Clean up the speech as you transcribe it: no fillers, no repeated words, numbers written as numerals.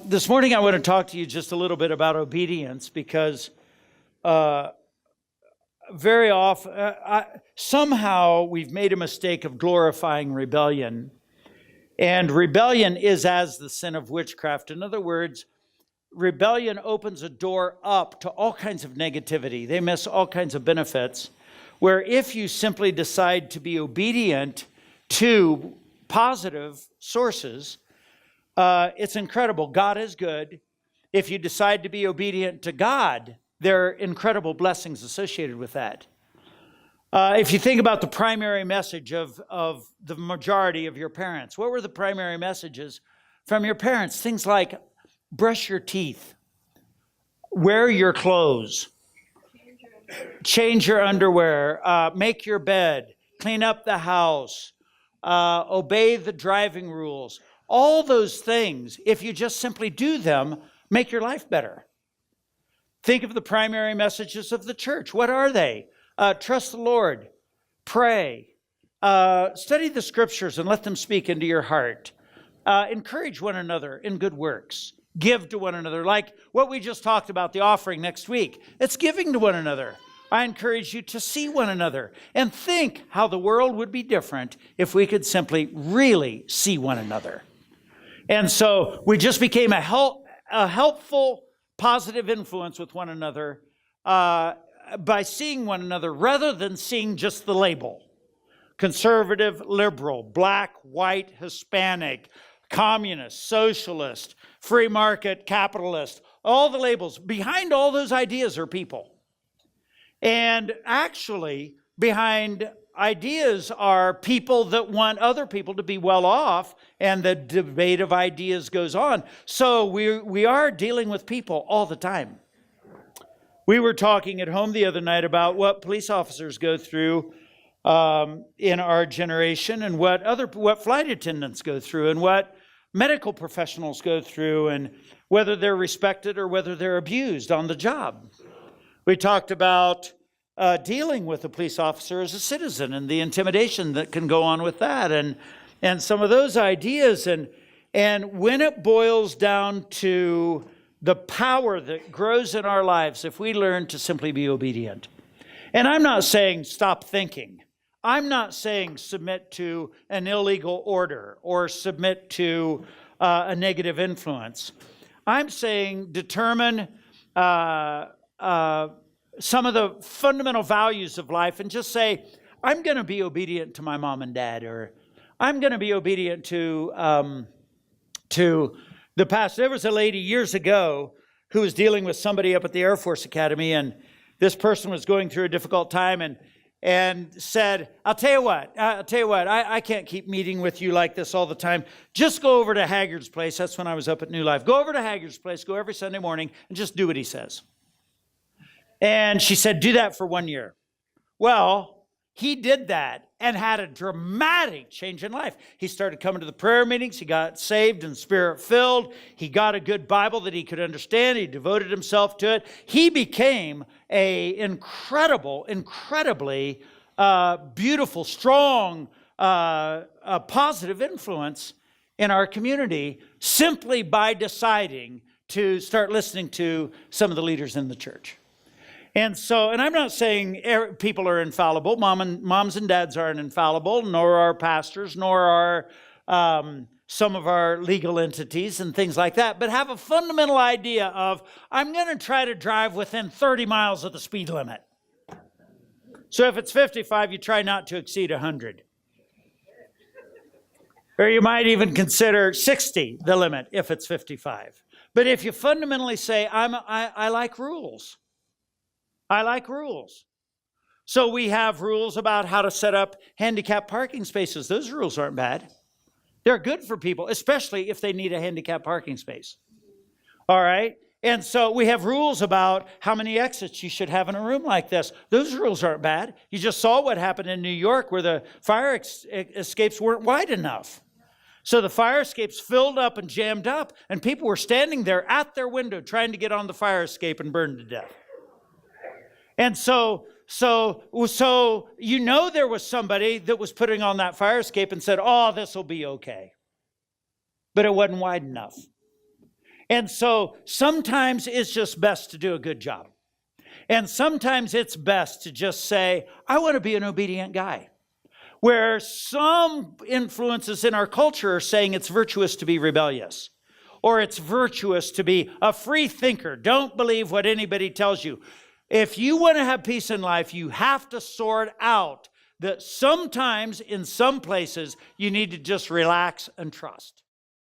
This morning I want to talk to you just a little bit about obedience because very often, somehow we've made a mistake of glorifying rebellion. And rebellion is as the sin of witchcraft. In other words, rebellion opens a door up to all kinds of negativity. They miss all kinds of benefits. Where if you simply decide to be obedient to positive sources, it's incredible. God is good. If you decide to be obedient to God, there are incredible blessings associated with that. If you think about the primary message of the majority of your parents, what were the primary messages from your parents? Things like brush your teeth, wear your clothes, change your underwear, make your bed, clean up the house, obey the driving rules. All those things, if you just simply do them, make your life better. Think of the primary messages of the church. What are they? Trust the Lord, pray, study the scriptures and let them speak into your heart. Encourage one another in good works. Give to one another. Like what we just talked about, the offering next week. It's giving to one another. I encourage you to see one another and think how the world would be different if we could simply really see one another. And so we just became a helpful, positive influence with one another by seeing one another rather than seeing just the label. Conservative, liberal, black, white, Hispanic, communist, socialist, free market, capitalist, all the labels. Behind all those ideas are people. And actually, behind ideas are people that want other people to be well off, and the debate of ideas goes on. So we are dealing with people all the time. We were talking at home the other night about what police officers go through in our generation, and what flight attendants go through, and what medical professionals go through, and whether they're respected or whether they're abused on the job. We talked about dealing with a police officer as a citizen and the intimidation that can go on with that, and some of those ideas. And when it boils down to the power that grows in our lives if we learn to simply be obedient. And I'm not saying stop thinking. I'm not saying submit to an illegal order or submit to a negative influence. I'm saying determine some of the fundamental values of life and just say, I'm going to be obedient to my mom and dad, or I'm going to be obedient to the pastor. There was a lady years ago who was dealing with somebody up at the Air Force Academy, and this person was going through a difficult time and said, I'll tell you what, I can't keep meeting with you like this all the time. Just go over to Haggard's place. That's when I was up at New Life. Go over to Haggard's place, go every Sunday morning, and just do what he says. And she said, do that for 1 year. Well, he did that and had a dramatic change in life. He started coming to the prayer meetings. He got saved and spirit-filled. He got a good Bible that he could understand. He devoted himself to it. He became a incredibly beautiful, strong, positive influence in our community simply by deciding to start listening to some of the leaders in the church. And I'm not saying people are infallible. Moms and dads aren't infallible, nor are pastors, nor are some of our legal entities and things like that. But have a fundamental idea of, I'm going to try to drive within 30 miles of the speed limit. So if it's 55, you try not to exceed 100. Or you might even consider 60 the limit if it's 55. But if you fundamentally say, I like rules. I like rules. So we have rules about how to set up handicapped parking spaces. Those rules aren't bad. They're good for people, especially if they need a handicapped parking space. All right? And so we have rules about how many exits you should have in a room like this. Those rules aren't bad. You just saw what happened in New York where the fire escapes weren't wide enough. So the fire escapes filled up and jammed up, and people were standing there at their window trying to get on the fire escape and burned to death. And so you know there was somebody that was putting on that fire escape and said, oh, this will be okay. But it wasn't wide enough. And so sometimes it's just best to do a good job. And sometimes it's best to just say, I want to be an obedient guy. Where some influences in our culture are saying it's virtuous to be rebellious, or it's virtuous to be a free thinker. Don't believe what anybody tells you. If you want to have peace in life, you have to sort out that sometimes in some places you need to just relax and trust.